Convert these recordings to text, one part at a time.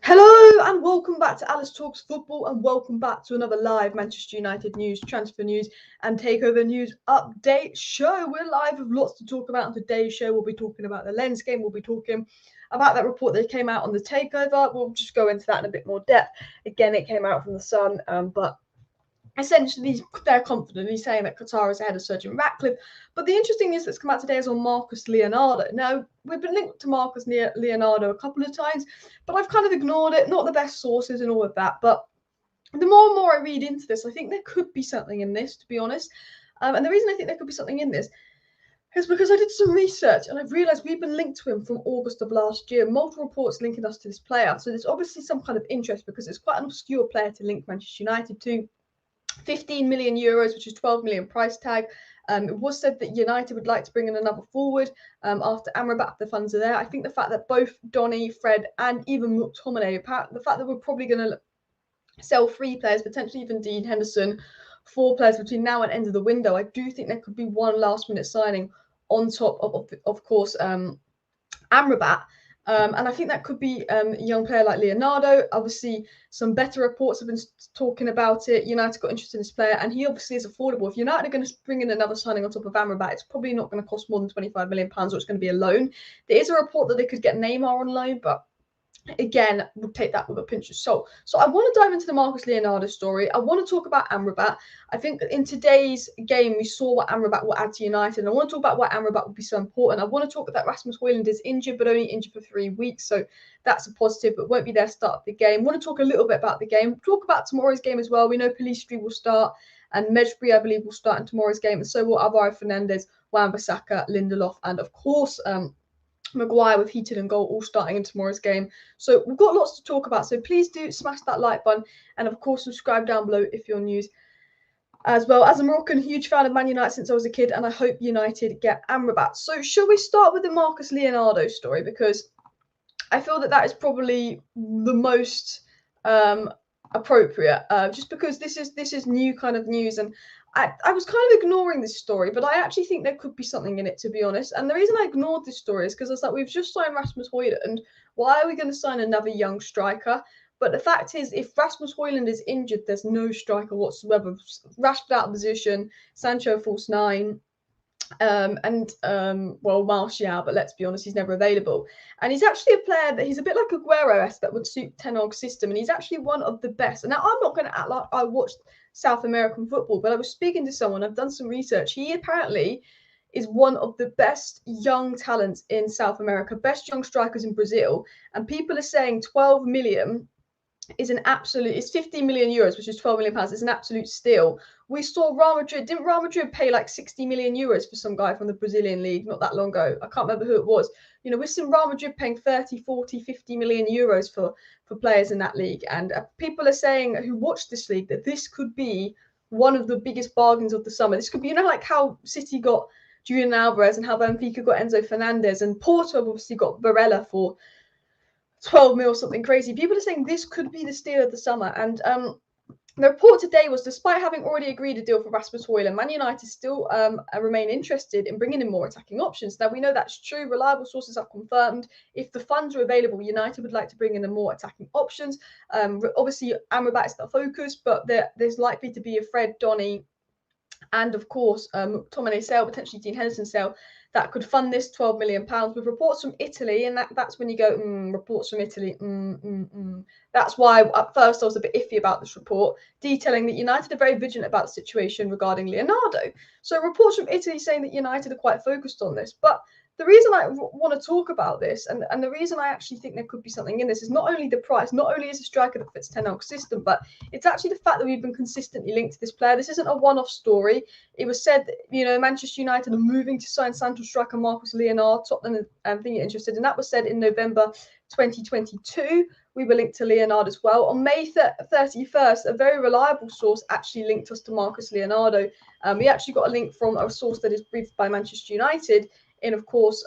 Hello and welcome back to Alice Talks Football and welcome back to another live Manchester United news, transfer news and takeover news update show. We're live with lots to talk about on today's show. We'll be talking about the Lens game. We'll be talking about that report that came out on the takeover. We'll just go into that in a bit more depth. Again, it came out from the Sun, but essentially they're confidently saying that Qatar is ahead of Sir Jim Ratcliffe. But the interesting news that's come out today is on Marcos Leonardo. Now, we've been linked to Marcos Leonardo a couple of times, but I've kind of ignored it. Not the best sources and all of that, but the more and more I read into this, I think there could be something in this, to be honest. And the reason I think there could be something in this is because I did some research and I've realised we've been linked to him from August of last year. Multiple reports linking us to this player. So there's obviously some kind of interest because it's quite an obscure player to link Manchester United to. 15 million euros, which is 12 million price tag. It was said that United would like to bring in another forward after Amrabat, if the funds are there. I think the fact that both Donny, Fred, and even McTominay, the fact that we're probably going to sell 3 players, potentially even Dean Henderson, 4 players between now and end of the window, I do think there could be one last-minute signing on top of course, Amrabat. And I think that could be a young player like Leonardo. Obviously, some better reports have been talking about it. United got interested in this player, and he obviously is affordable. If United are going to bring in another signing on top of Amrabat, it's probably not going to cost more than £25 million, or it's going to be a loan. There is a report that they could get Neymar on loan, but again, we'll take that with a pinch of salt. So I want to dive into the Marcos Leonardo story. I want to talk about Amrabat. I think in today's game, we saw what Amrabat will add to United. And I want to talk about why Amrabat will be so important. I want to talk that Rasmus Hojlund is injured, but only injured for 3 weeks. So that's a positive, but won't be there to start the game. I want to talk a little bit about the game. Talk about tomorrow's game as well. We know Pelistri will start and Mejbri, I believe, will start in tomorrow's game. And so will Alvaro Fernandez, Wan-Bissaka, Lindelof, and of course, Maguire with Heated and Goal all starting in tomorrow's game. So we've got lots to talk about. So please do smash that like button and of course subscribe down below if you're new as well. As a Moroccan, huge fan of Man United since I was a kid, and I hope United get Amrabat. So shall we start with the Marcos Leonardo story, because I feel that is probably the most appropriate, just because this is new kind of news, and I was kind of ignoring this story, but I actually think there could be something in it, to be honest. And the reason I ignored this story is because I was like, we've just signed Rasmus Hojlund. Why are we going to sign another young striker? But the fact is, if Rasmus Hojlund is injured, there's no striker whatsoever. Rashford out of position, Sancho false 9. Martial, but let's be honest, he's never available. And he's actually a player that he's a bit like Aguero-esque that would suit Ten Hag's system, and he's actually one of the best. And now I'm not going to act like I watched South American football, but I was speaking to someone, I've done some research. He apparently is one of the best young talents in South America, best young strikers in Brazil, and people are saying 12 million is an absolute, it's 15 million euros, which is 12 million pounds. It's an absolute steal. We saw Real Madrid, didn't Real Madrid pay like 60 million euros for some guy from the Brazilian league not that long ago? I can't remember who it was. You know, we're seeing Real Madrid paying 30, 40, 50 million euros for players in that league. And people are saying, who watched this league, that this could be one of the biggest bargains of the summer. This could be, you know, like how City got Julian Alvarez and how Benfica got Enzo Fernandez, and Porto obviously got Varela for 12 mil, something crazy. People are saying this could be the steal of the summer. And the report today was, despite having already agreed a deal for Rasmus Hojlund, Man United still remain interested in bringing in more attacking options. Now, we know that's true. Reliable sources have confirmed. If the funds are available, United would like to bring in more attacking options. Obviously, Amrabat is the focus, but there's likely to be a Fred, Donny, and of course, McTominay sale, potentially Dean Henderson sale, that could fund this £12 million, with reports from Italy. And that's when you go, reports from Italy. That's why at first I was a bit iffy about this report, detailing that United are very vigilant about the situation regarding Leonardo. So reports from Italy saying that United are quite focused on this. But the reason I want to talk about this, and the reason I actually think there could be something in this, is not only the price, not only is a striker that fits Ten Hag's system, but it's actually the fact that we've been consistently linked to this player. This isn't a one-off story. It was said that, you know, Manchester United are moving to sign Santos striker Marcos Leonardo. Tottenham being interested, and that was said in November 2022. We were linked to Leonardo as well. On May 31st, a very reliable source actually linked us to Marcos Leonardo. We actually got a link from a source that is briefed by Manchester United, in, of course,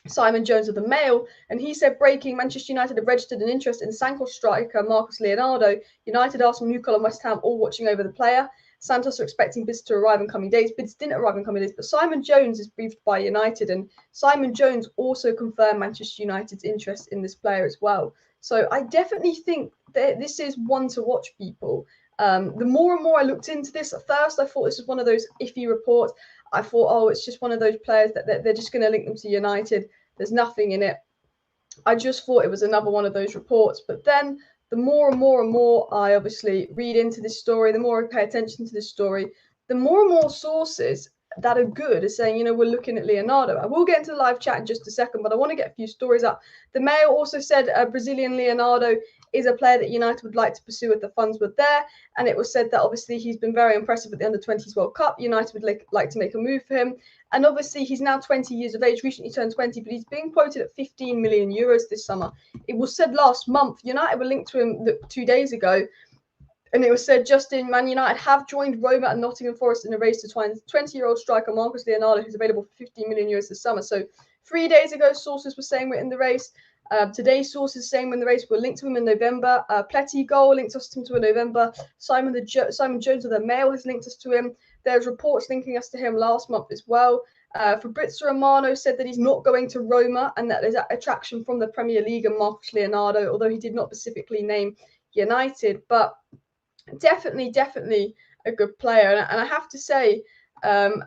Simon Jones of the Mail, and he said, breaking, Manchester United have registered an interest in Santos striker Marcos Leonardo. United, Arsenal, Newcastle and West Ham all watching over the player. Santos are expecting bids to arrive in coming days. Bids didn't arrive in coming days, but Simon Jones is briefed by United, and Simon Jones also confirmed Manchester United's interest in this player as well. So I definitely think that this is one to watch, people. The more and more I looked into this, at first I thought this was one of those iffy reports. I thought, oh, it's just one of those players that they're just going to link them to United. There's nothing in it. I just thought it was another one of those reports. But then the more and more and more I obviously read into this story, the more I pay attention to this story, the more and more sources that are good are saying, you know, we're looking at Leonardo. I will get into the live chat in just a second, but I want to get a few stories up. The Mail also said Brazilian Leonardo is a player that United would like to pursue if the funds were there. And it was said that obviously he's been very impressive at the Under-20s World Cup. United would like to make a move for him. And obviously he's now 20 years of age, recently turned 20, but he's being quoted at 15 million euros this summer. It was said last month, United were linked to him 2 days ago. And it was said Justin, Man United have joined Roma and Nottingham Forest in a race to find 20-year-old striker Marcos Leonardo, who's available for 15 million euros this summer. So 3 days ago, sources were saying we're in the race. Today's sources saying we're in the race. We're linked to him in November. Pletty Goal linked us to him in November. Simon Jones of the Mail has linked us to him. There's reports linking us to him last month as well. Fabrizio Romano said that he's not going to Roma and that there's attraction from the Premier League and Marcos Leonardo, although he did not specifically name United. But definitely a good player. And I have to say,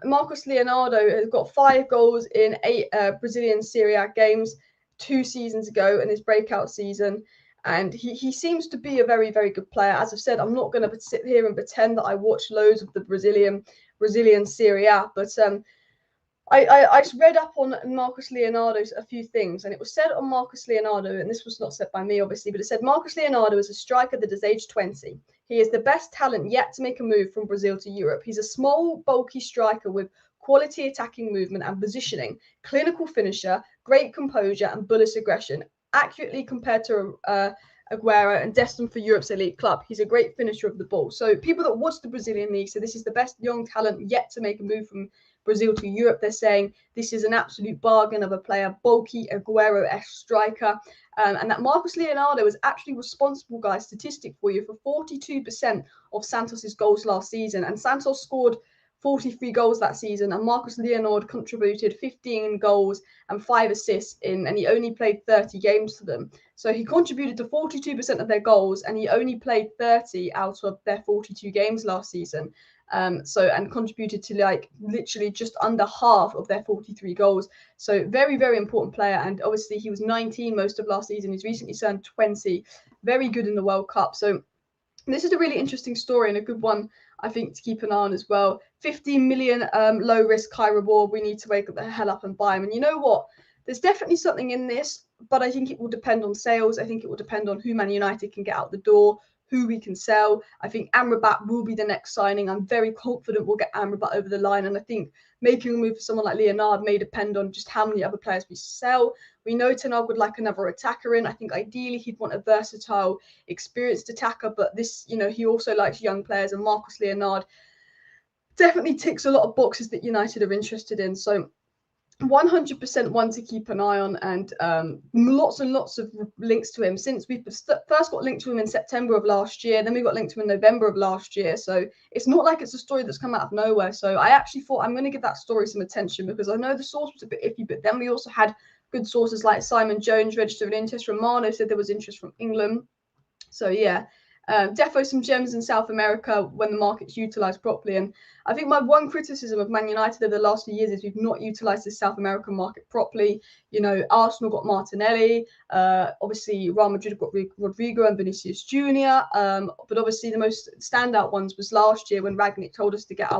Marcos Leonardo has got 5 goals in 8 Brazilian Serie A games 2 seasons ago in his breakout season. And he seems to be a very, very good player. As I've said, I'm not going to sit here and pretend that I watch loads of the Brazilian Serie A, but I read up on Marcos Leonardo a few things, and it was said on Marcos Leonardo, and this was not said by me, obviously, but it said Marcos Leonardo is a striker that is age 20. He is the best talent yet to make a move from Brazil to Europe. He's a small, bulky striker with quality attacking movement and positioning, clinical finisher, great composure, and bullish aggression. Accurately compared to Aguero and destined for Europe's elite club. He's a great finisher of the ball. So people that watch the Brazilian league say this is the best young talent yet to make a move from Brazil to Europe. They're saying this is an absolute bargain of a player, bulky Aguero-esque striker. And that Marcos Leonardo is actually responsible, guys, statistic for you, for 42% of Santos's goals last season. And Santos scored 43 goals that season, and Marcos Leonardo contributed 15 goals and 5 assists and he only played 30 games for them. So he contributed to 42% of their goals, and he only played 30 out of their 42 games last season. And contributed to like literally just under half of their 43 goals. So very, very important player. And obviously he was 19 most of last season. He's recently turned 20. Very good in the World Cup. So this is a really interesting story and a good one, I think, to keep an eye on as well. 15 million low risk, high reward. We need to wake up the hell up and buy him. And you know what? There's definitely something in this, but I think it will depend on sales. I think it will depend on who Man United can get out the door, who we can sell. I think Amrabat will be the next signing. I'm very confident we'll get Amrabat over the line. And I think making a move for someone like Leonardo may depend on just how many other players we sell. We know Ten Hag would like another attacker in. I think ideally he'd want a versatile, experienced attacker. But this, you know, he also likes young players. And Marcos Leonardo definitely ticks a lot of boxes that United are interested in. So 100% one to keep an eye on, and lots and lots of links to him since we first got linked to him in September of last year. Then we got linked to him in November of last year. So it's not like it's a story that's come out of nowhere. So I actually thought I'm going to give that story some attention because I know the source was a bit iffy, but then we also had good sources like Simon Jones registered an interest. Romano said there was interest from England. So yeah. Defo some gems in South America when the market's utilised properly. And I think my one criticism of Man United over the last few years is we've not utilised the South American market properly. You know, Arsenal got Martinelli, obviously Real Madrid got Rodrigo and Vinicius Jr. But obviously the most standout ones was last year when Rangnick told us to get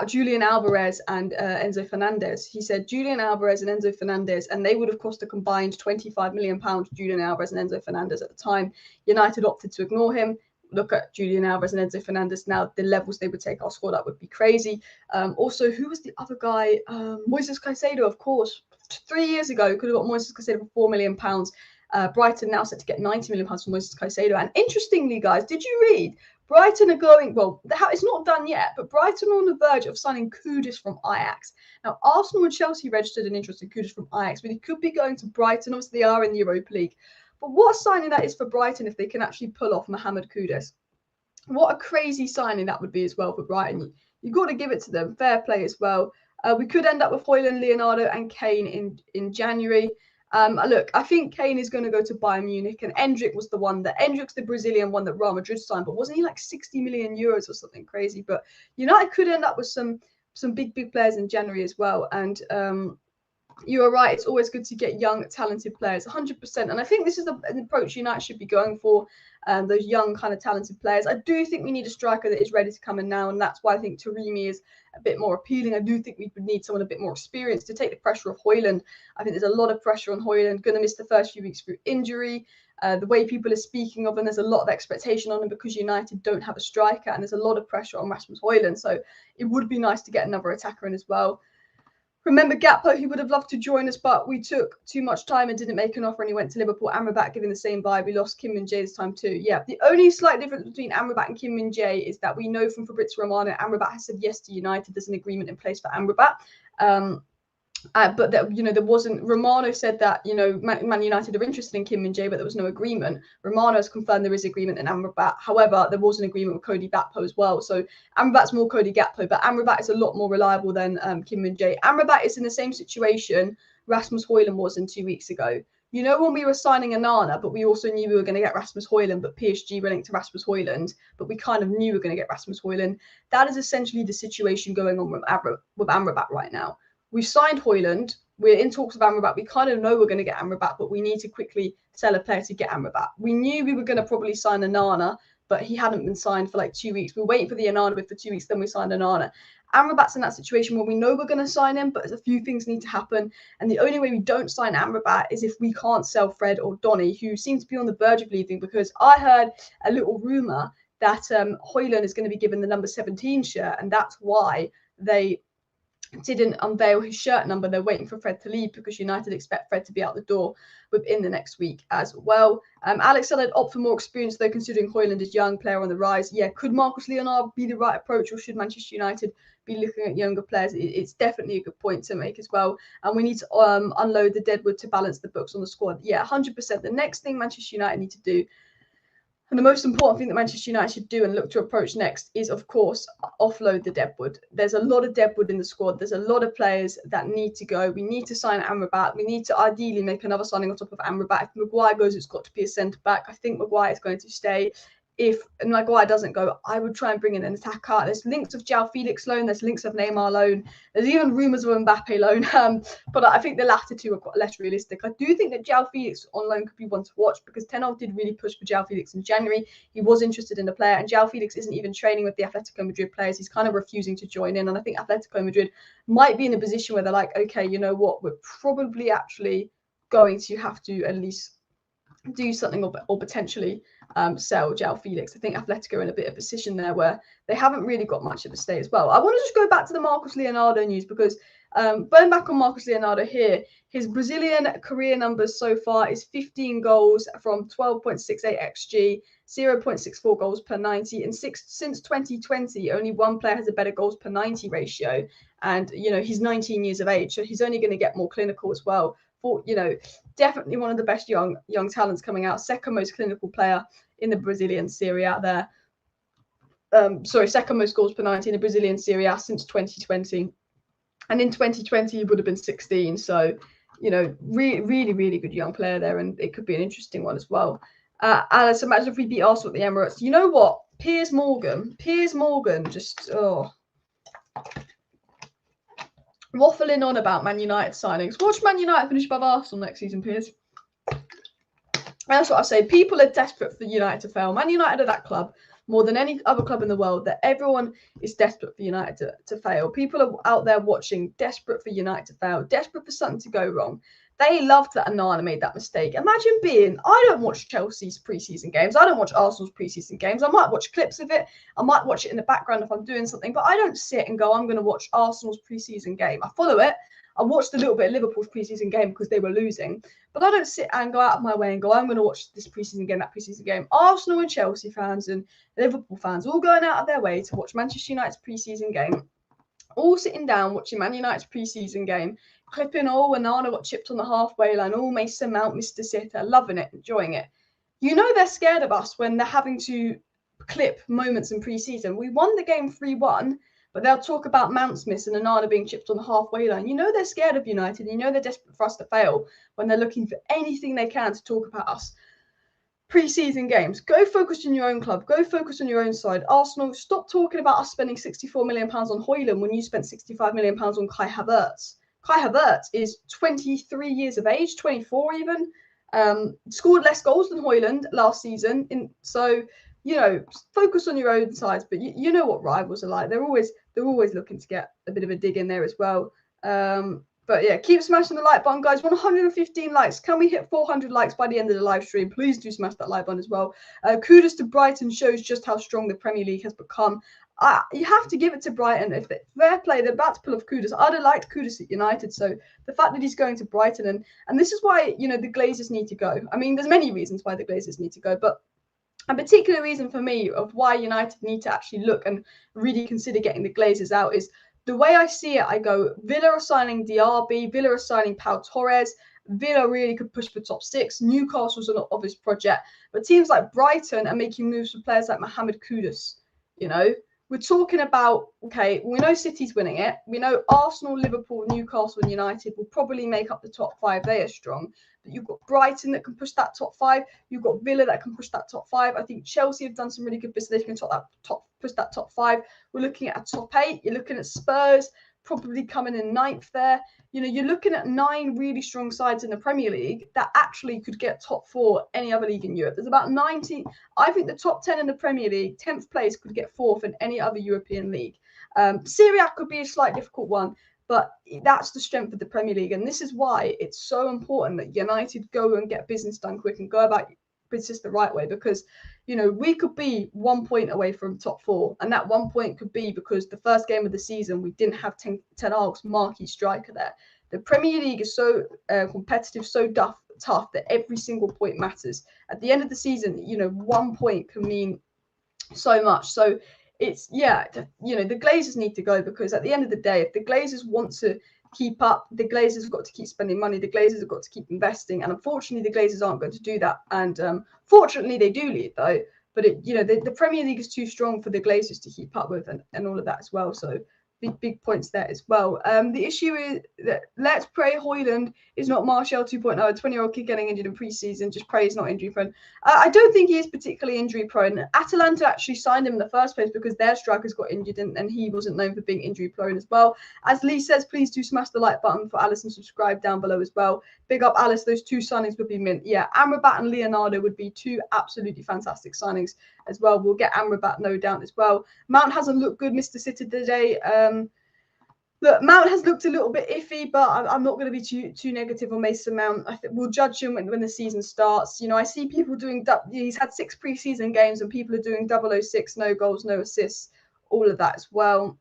Julian Alvarez and Enzo Fernandez. He said Julian Alvarez and Enzo Fernandez, and they would have cost a combined £25 million, Julian Alvarez and Enzo Fernandez at the time. United opted to ignore him. Look at Julian Alvarez and Enzo Fernandez now, the levels they would take our squad up would be crazy. Also, who was the other guy? Moises Caicedo, of course. 3 years ago, could have got Moises Caicedo for £4 million. Brighton now set to get £90 million for Moises Caicedo. And interestingly, guys, did you read? Brighton are going, well, it's not done yet, but Brighton are on the verge of signing Kudus from Ajax. Now, Arsenal and Chelsea registered an interest in Kudus from Ajax, but he could be going to Brighton. Obviously, they are in the Europa League. But what a signing that is for Brighton if they can actually pull off Mohamed Kudus. What a crazy signing that would be as well for Brighton. You've got to give it to them. Fair play as well. We could end up with Hojlund, Leonardo and Kane in January. Look, I think Kane is going to go to Bayern Munich, and Endrick was the one that Endrick's the Brazilian one that Real Madrid signed, but wasn't he like 60 million euros or something crazy? But United could end up with some big players in January as well. And you are right, it's always good to get young, talented players, 100%. And I think this is an approach United should be going for, those young, kind of talented players. I do think we need a striker that is ready to come in now, and that's why I think Taremi is a bit more appealing. I do think we would need someone a bit more experienced to take the pressure off Hojlund. I think there's a lot of pressure on Hojlund, going to miss the first few weeks through injury. The way people are speaking of him, there's a lot of expectation on him because United don't have a striker, and there's a lot of pressure on Rasmus Hojlund. So it would be nice to get another attacker in as well. Remember Gakpo, he would have loved to join us, but we took too much time and didn't make an offer, and he went to Liverpool. Amrabat giving the same vibe. We lost Kim Min-jae this time too. Yeah, the only slight difference between Amrabat and Kim Min-jae is that we know from Fabrizio Romano, Amrabat has said yes to United. There's an agreement in place for Amrabat. But that, there wasn't. Romano said that Man United are interested in Kim Min-jae, but there was no agreement. Romano has confirmed there is agreement in Amrabat. However, there was an agreement with Cody Gakpo as well. So Amrabat's more Cody Gakpo, but Amrabat is a lot more reliable than Kim Min-jae. Amrabat is in the same situation Rasmus Hojlund was in 2 weeks ago. When we were signing Onana, but we also knew we were going to get Rasmus Hojlund, but PSG were linked to Rasmus Hojlund, but we kind of knew we were going to get Rasmus Hojlund. That is essentially the situation going on with Amrabat right now. We've signed Hojlund. We're in talks with Amrabat. We kind of know we're going to get Amrabat, but we need to quickly sell a player to get Amrabat. We knew we were going to probably sign Onana, but he hadn't been signed for like 2 weeks. We were waiting for the Onana bid for 2 weeks, then we signed Onana. Amrabat's in that situation where we know we're going to sign him, but a few things need to happen. And the only way we don't sign Amrabat is if we can't sell Fred or Donny, who seem to be on the verge of leaving, because I heard a little rumour that Hojlund is going to be given the number 17 shirt, and that's why they didn't unveil his shirt number. They're waiting for Fred to leave because United expect Fred to be out the door within the next week as well. Alex said I'd opt for more experience though, considering Hojlund is young, player on the rise. Yeah, could Marcos Leonardo be the right approach, or should Manchester United be looking at younger players? It's definitely a good point to make as well. And we need to unload the deadwood to balance the books on the squad. Yeah, 100%. The next thing Manchester United need to do, and the most important thing that Manchester United should do and look to approach next, is, of course, offload the deadwood. There's a lot of deadwood in the squad. There's a lot of players that need to go. We need to sign Amrabat. We need to ideally make another signing on top of Amrabat. If Maguire goes, it's got to be a centre-back. I think Maguire is going to stay. If Maguire doesn't go, I would try and bring in an attacker. There's links of João Felix loan. There's links of Neymar loan. There's even rumours of Mbappe loan. But I think the latter two are quite less realistic. I do think that João Felix on loan could be one to watch, because Ten Hag did really push for João Felix in January. He was interested in the player, and João Felix isn't even training with the Atletico Madrid players. He's kind of refusing to join in. And I think Atletico Madrid might be in a position where they're like, okay, you know what? We're probably actually going to have to at least do something or potentially sell João Felix. I think Atletico are in a bit of a position there where they haven't really got much of a stay as well. I want to just go back to the Marcos Leonardo news, because going back on Marcos Leonardo here, his Brazilian career numbers so far is 15 goals from 12.68 xG, 0.64 goals per 90, and since 2020, only one player has a better goals per 90 ratio. And, he's 19 years of age, so he's only going to get more clinical as well. For, definitely one of the best young talents coming out, second most clinical player in the Brazilian Serie A there. Second most goals per 90 in the Brazilian Serie A since 2020. And in 2020, he would have been 16. So, really, really, really good young player there. And it could be an interesting one as well. Alice, imagine if we beat Arsenal at the Emirates. You know what? Piers Morgan just, waffling on about Man United signings. Watch Man United finish above Arsenal next season, Piers. That's what I say. People are desperate for United to fail. Man United are that club, more than any other club in the world, that everyone is desperate for United to fail. People are out there watching, desperate for United to fail, desperate for something to go wrong. They loved that Onana made that mistake. Imagine I don't watch Chelsea's preseason games. I don't watch Arsenal's preseason games. I might watch clips of it. I might watch it in the background if I'm doing something, but I don't sit and go, I'm going to watch Arsenal's preseason game. I follow it. I watched a little bit of Liverpool's preseason game because they were losing, but I don't sit and go out of my way and go, I'm going to watch this preseason game, that preseason game. Arsenal and Chelsea fans and Liverpool fans all going out of their way to watch Manchester United's preseason game, all sitting down watching Man United's preseason game, clipping, Onana got chipped on the halfway line, Mason Mount missed a sitter, loving it, enjoying it. They're scared of us when they're having to clip moments in preseason. We won the game 3-1, but they'll talk about Mount Smith and Onana being chipped on the halfway line. You know they're scared of United. You know they're desperate for us to fail when they're looking for anything they can to talk about us. Pre-season games. Go focus on your own club. Go focus on your own side. Arsenal, stop talking about us spending £64 million on Hojlund when you spent £65 million on Kai Havertz. Kai Havertz is 23 years of age, 24 even. Scored less goals than Hojlund last season. So, you know, focus on your own sides. But you know what rivals are like. They're always looking to get a bit of a dig in there as well. But yeah, keep smashing the like button, guys. 115 likes. Can we hit 400 likes by the end of the live stream? Please do smash that like button as well. Kudos to Brighton, shows just how strong the Premier League has become. You have to give it to Brighton. If fair play, they're about to pull off Kudos. I'd have liked Kudos at United. So the fact that he's going to Brighton, and this is why, you know, the Glazers need to go. I mean, there's many reasons why the Glazers need to go, but a particular reason for me of why United need to actually look and really consider getting the Glazers out is the way I see it. I go, Villa are signing Diaby, Villa are signing Pau Torres. Villa really could push for top 6. Newcastle's an obvious project, but teams like Brighton are making moves for players like Mohamed Kudus. You know, we're talking about, okay, we know City's winning it. We know Arsenal, Liverpool, Newcastle, and United will probably make up the top 5. They are strong. But you've got Brighton that can push that top 5. You've got Villa that can push that top 5. I think Chelsea have done some really good business. They can push that top 5. We're looking at a top 8. You're looking at Spurs probably coming in 9th there. You know, you're looking at 9 really strong sides in the Premier League that actually could get top 4 any other league in Europe. There's about 19. I think the top 10 in the Premier League, 10th place, could get 4th in any other European league. Serie A could be a slight difficult one, but that's the strength of the Premier League. And this is why it's so important that United go and get business done quick and go about business the right way, because, you know, we could be 1 point away from top 4. And that 1 point could be because the first game of the season, we didn't have Ten Hag's marquee striker there. The Premier League is so competitive, so tough that every single point matters. At the end of the season, you know, 1 point can mean so much. So it's, yeah, you know, the Glazers need to go, because at the end of the day, if the Glazers want to keep up, the Glazers have got to keep spending money. The Glazers have got to keep investing. And unfortunately, the Glazers aren't going to do that. And fortunately, they do lead, though. But, you know, the Premier League is too strong for the Glazers to keep up with and all of that as well. So big points there as well. The issue is that let's pray Hojlund is not Martial 2.0, a 20-year-old kid getting injured in pre-season. Just pray he's not injury prone. I don't think he is particularly injury prone. Atalanta actually signed him in the first place because their strikers got injured and he wasn't known for being injury prone as well. As Lee says, please do smash the like button for Alice and subscribe down below as well. Big up Alice, those 2 signings would be mint. Yeah, Amrabat and Leonardo would be 2 absolutely fantastic signings as well. We'll get Amrabat no doubt as well. Mount hasn't looked good, Mr. City, today. Look, Mount has looked a little bit iffy, but I'm not going to be too negative on Mason Mount. I think we'll judge him when the season starts. You know, I see people doing, he's had 6 pre-season games and people are doing 006, no goals, no assists, all of that as well.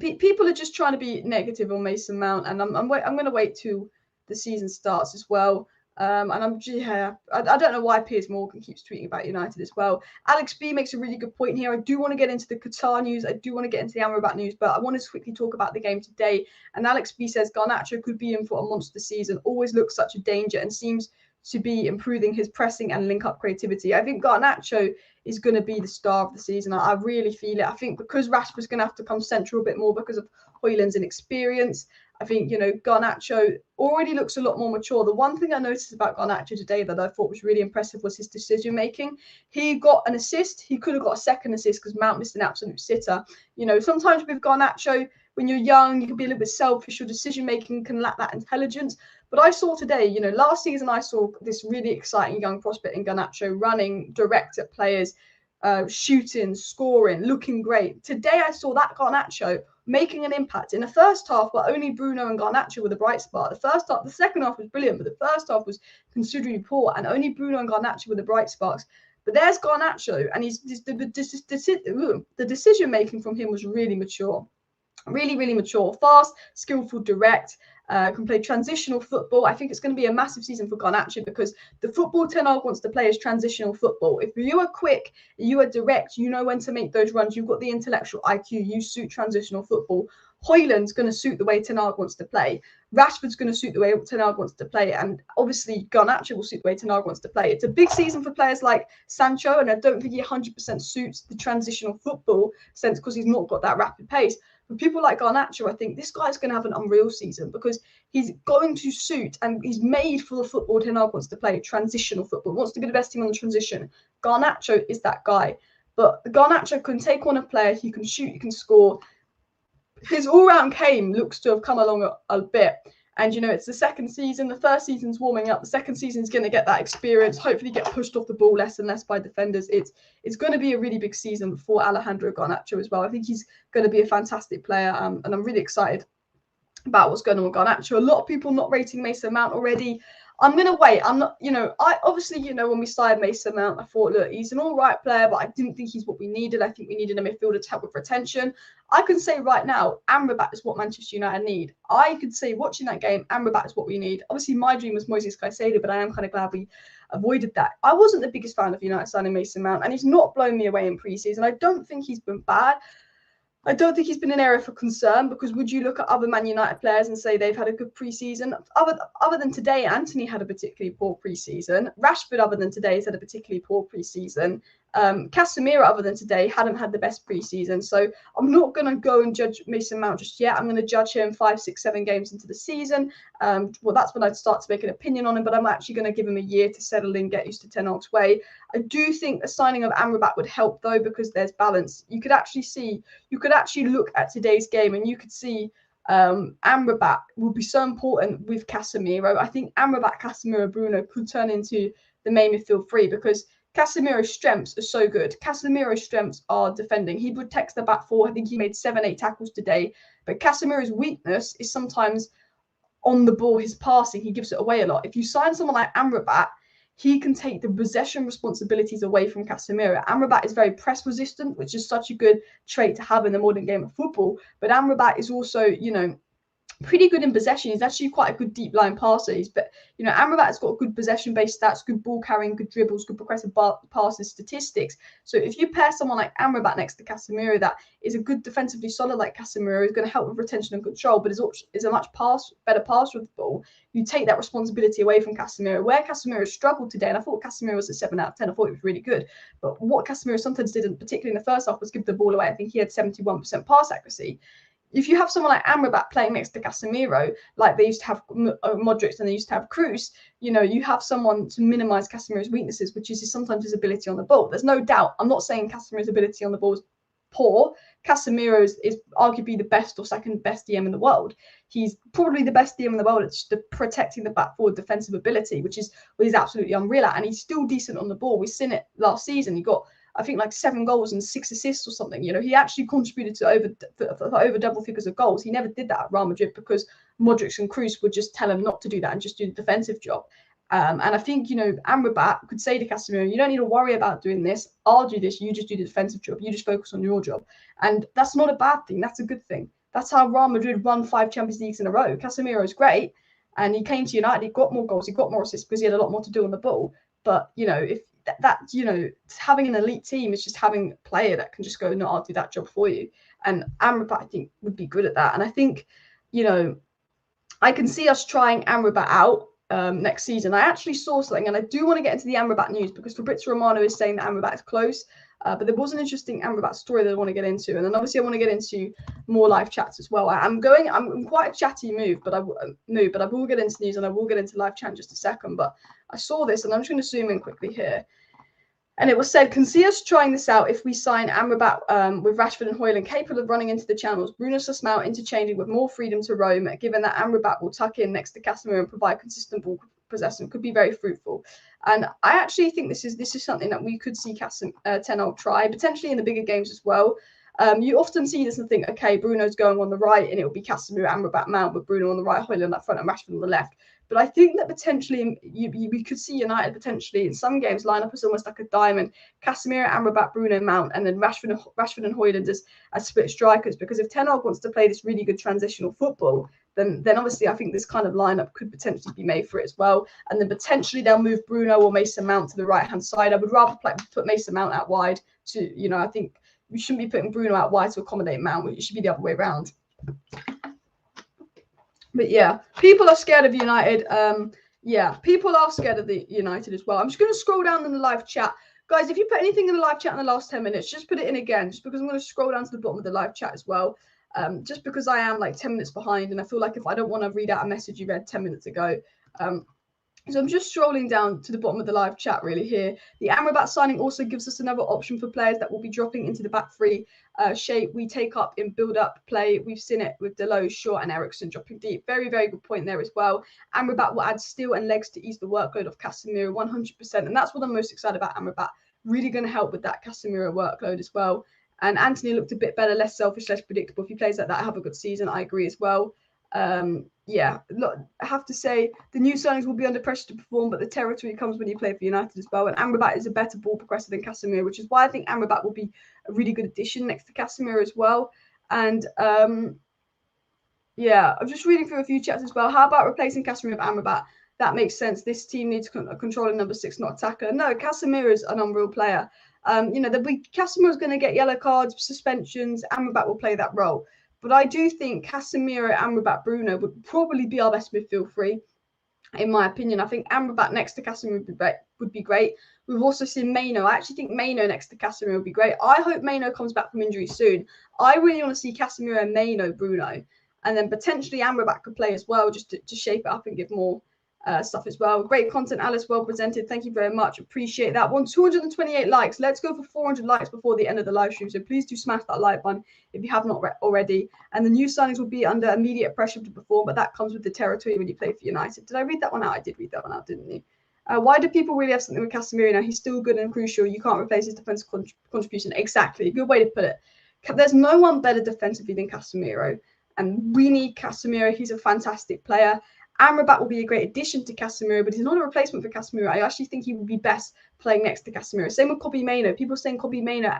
People are just trying to be negative on Mason Mount, and I'm going to wait till the season starts as well. And I don't know why Piers Morgan keeps tweeting about United as well. Alex B makes a really good point here. I do want to get into the Qatar news. I do want to get into the Amrabat news, but I want to quickly talk about the game today. And Alex B says Garnacho could be in for a monster season. Always looks such a danger and seems to be improving his pressing and link-up creativity. I think Garnacho is going to be the star of the season. I really feel it. I think because Rashford's going to have to come central a bit more because of Hojlund's inexperience. I think, you know, Garnacho already looks a lot more mature. The one thing I noticed about Garnacho today that I thought was really impressive was his decision-making. He got an assist. He could have got a second assist because Mount missed an absolute sitter. You know, sometimes with Garnacho, when you're young, you can be a little bit selfish. Your decision-making can lack that intelligence. But I saw today, you know, last season I saw this really exciting young prospect in Garnacho running direct at players, shooting, scoring, looking great. Today I saw that Garnacho making an impact in the first half, but only Bruno and Garnacho were the bright spot. The second half was brilliant, but the first half was considerably poor, and only Bruno and Garnacho were the bright sparks. But there's Garnacho, and the decision making from him was really mature, really mature, fast, skillful, direct. Can play transitional football. I think it's going to be a massive season for Garnacho because the football Ten Hag wants to play is transitional football. If you are quick, you are direct, you know when to make those runs, you've got the intellectual IQ, you suit transitional football. Hojlund's going to suit the way Ten Hag wants to play. Rashford's going to suit the way Ten Hag wants to play, and obviously Garnacho will suit the way Ten Hag wants to play. It's a big season for players like Sancho, and I don't think he 100% suits the transitional football sense because he's not got that rapid pace. For people like Garnacho, I think this guy's going to have an unreal season because he's going to suit and he's made for the football Ten Hag wants to play, transitional football, wants to be the best team on the transition. Garnacho is that guy. But Garnacho can take on a player, he can shoot, he can score. His all-round game looks to have come along a bit. And, you know, it's the second season. The first season's warming up. The second season's going to get that experience, hopefully get pushed off the ball less and less by defenders. It's going to be a really big season for Alejandro Garnacho as well. I think he's going to be a fantastic player, and I'm really excited about what's going on with Garnacho. A lot of people not rating Mason Mount already. I'm going to wait. I'm not, you know, I obviously, you know, when we signed Mason Mount, I thought, look, he's an all right player, but I didn't think he's what we needed. I think we needed a midfielder to help with retention. I can say right now, Amrabat is what Manchester United need. I could say watching that game, Amrabat is what we need. Obviously, my dream was Moises Caicedo, but I am kind of glad we avoided that. I wasn't the biggest fan of United signing Mason Mount, and he's not blown me away in pre-season. I don't think he's been bad. I don't think he's been an area for concern, because would you look at other Man United players and say they've had a good pre-season? Other than today, Antony had a particularly poor pre-season. Rashford, other than today, has had a particularly poor pre-season. Casemiro, other than today, hadn't had the best pre-season. So I'm not going to go and judge Mason Mount just yet. I'm going to judge him 5, 6, 7 games into the season. Well, that's when I'd start to make an opinion on him, but I'm actually going to give him a year to settle in, get used to Ten Hag's way. I do think the signing of Amrabat would help, though, because there's balance. You could actually look at today's game and you could see Amrabat will be so important with Casemiro. I think Amrabat, Casemiro, Bruno could turn into the main midfield three, because Casemiro's strengths are so good. Casemiro's strengths are defending. He protects the back four. I think he made 7, 8 tackles today. But Casemiro's weakness is sometimes on the ball, his passing. He gives it away a lot. If you sign someone like Amrabat, he can take the possession responsibilities away from Casemiro. Amrabat is very press resistant, which is such a good trait to have in the modern game of football. But Amrabat is also, you know, pretty good in possession. He's actually quite a good deep line passer. Amrabat's got good possession-based stats, good ball carrying, good dribbles, good progressive passes, statistics. So if you pair someone like Amrabat next to Casemiro, that is a good defensively solid like Casemiro, is going to help with retention and control, but is a much better passer with the ball. You take that responsibility away from Casemiro. Where Casemiro struggled today, and I thought Casemiro was a 7 out of 10. I thought he was really good. But what Casemiro sometimes didn't, particularly in the first half, was give the ball away. I think he had 71% pass accuracy. If you have someone like Amrabat playing next to Casemiro, like they used to have Modric and they used to have Kroos, you know, you have someone to minimise Casemiro's weaknesses, which is sometimes his ability on the ball. There's no doubt. I'm not saying Casemiro's ability on the ball is poor. Casemiro is arguably the best or second best DM in the world. He's probably the best DM in the world at just protecting the back forward defensive ability, which is what he's absolutely unreal at. And he's still decent on the ball. We've seen it last season. He got, I think, like 7 goals and 6 assists or something. You know, he actually contributed to over double figures of goals. He never did that at Real Madrid because Modric and Kroos would just tell him not to do that and just do the defensive job. And I think, you know, Amrabat could say to Casemiro, you don't need to worry about doing this. I'll do this. You just do the defensive job. You just focus on your job. And that's not a bad thing. That's a good thing. That's how Real Madrid won 5 Champions Leagues in a row. Casemiro is great. And he came to United. He got more goals. He got more assists because he had a lot more to do on the ball. But, you know, if you know, having an elite team is just having a player that can just go, no, I'll do that job for you. And Amrabat, I think, would be good at that. And I think, you know, I can see us trying Amrabat out next season. I actually saw something, and I do want to get into the Amrabat news because Fabrizio Romano is saying that Amrabat is close. But there was an interesting Amrabat story that I want to get into, and then obviously I want to get into more live chats as well. I'm quite a chatty mood, but I will get into news and I will get into live chat in just a second. But I saw this, and I'm just going to zoom in quickly here. And it was said, can see us trying this out if we sign Amrabat with Rashford and Hojlund capable of running into the channels. Bruno Mount interchanging with more freedom to roam, given that Amrabat will tuck in next to Casemiro and provide consistent ball possession, could be very fruitful. And I actually think this is something that we could see Ten Hag try, potentially in the bigger games as well. You often see this and think, okay, Bruno's going on the right, and it will be Casemiro, Amrabat, Mount, with Bruno on the right, Hojlund up front, and Rashford on the left. But I think that potentially we could see United potentially in some games line up as almost like a diamond: Casemiro, Amrabat, Bruno, Mount, and then Rashford and Hojlund as split strikers. Because if Ten Hag wants to play this really good transitional football, then obviously I think this kind of lineup could potentially be made for it as well. And then potentially they'll move Bruno or Mason Mount to the right hand side. I would rather put Mason Mount out wide to, you know, I think we shouldn't be putting Bruno out wide to accommodate Mount. It should be the other way around. But yeah, people are scared of United. Yeah, people are scared of the United as well. I'm just going to scroll down in the live chat. Guys, if you put anything in the live chat in the last 10 minutes, just put it in again, just because I'm going to scroll down to the bottom of the live chat as well. Just because I am like 10 minutes behind, and I feel like if I don't want to read out a message you read 10 minutes ago, so I'm just scrolling down to the bottom of the live chat really here. The Amrabat signing also gives us another option for players that will be dropping into the back three shape we take up in build-up play. We've seen it with Deleuze, Shaw and Eriksen dropping deep. Very, very good point there as well. Amrabat will add steel and legs to ease the workload of Casemiro 100%. And that's what I'm most excited about Amrabat. Really going to help with that Casemiro workload as well. And Anthony looked a bit better, less selfish, less predictable. If he plays like that, have a good season. I agree as well. Yeah, look, I have to say the new signings will be under pressure to perform, but the territory comes when you play for United as well. And Amrabat is a better ball progressor than Casemiro, which is why I think Amrabat will be a really good addition next to Casemiro as well. And yeah, I'm just reading through a few chats as well. How about replacing Casemiro with Amrabat? That makes sense. This team needs a controlling number 6, not attacker. No, Casemiro is an unreal player. Casemiro is going to get yellow cards, suspensions. Amrabat will play that role. But I do think Casemiro, Amrabat, Bruno would probably be our best midfield three, in my opinion. I think Amrabat next to Casemiro would be great. We've also seen Maino. I actually think Maino next to Casemiro would be great. I hope Maino comes back from injury soon. I really want to see Casemiro and Maino, Bruno. And then potentially Amrabat could play as well, just to shape it up and give more stuff as well. Great content, Alice. Well presented. Thank you very much. Appreciate that. 228 likes. Let's go for 400 likes before the end of the live stream. So please do smash that like button if you have not already. And the new signings will be under immediate pressure to perform, but that comes with the territory when you play for United. Did I read that one out? I did read that one out, didn't you? Why do people really have something with Casemiro now? He's still good and crucial. You can't replace his defensive contribution. Exactly. Good way to put it. There's no one better defensively than Casemiro. And we need Casemiro. He's a fantastic player. Amrabat will be a great addition to Casemiro, but he's not a replacement for Casemiro. I actually think he would be best playing next to Casemiro. Same with Kobbie Mainoo. People saying Kobbie Mainoo,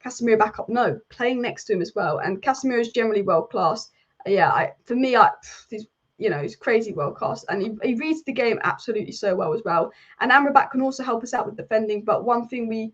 Casemiro back up. No, playing next to him as well. And Casemiro is generally world class. He's crazy world class, and he reads the game absolutely so well as well. And Amrabat can also help us out with defending. But one thing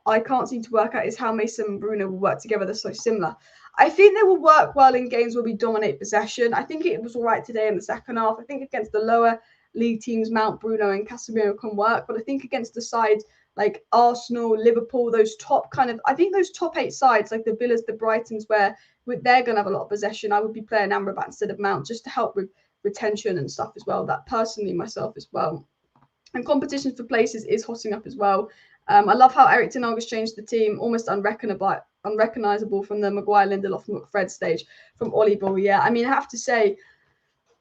I can't seem to work out is how Mason and Bruno will work together. They're so similar. I think they will work well in games where we dominate possession. I think it was all right today in the second half. I think against the lower league teams, Mount, Bruno and Casemiro can work. But I think against the sides like Arsenal, Liverpool, those top 8 sides, like the Villas, the Brightons, where they're going to have a lot of possession, I would be playing Amrabat instead of Mount just to help with retention and stuff as well. That personally myself as well. And competition for places is hotting up as well. I love how Erik Ten Hag has changed the team, almost unrecognisable from the Maguire, Lindelof, McFred stage from Ollie Ball. Yeah, I mean, I have to say,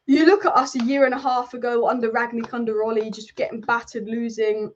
you look at us a year and a half ago under Ragnick, under Ollie, just getting battered, losing.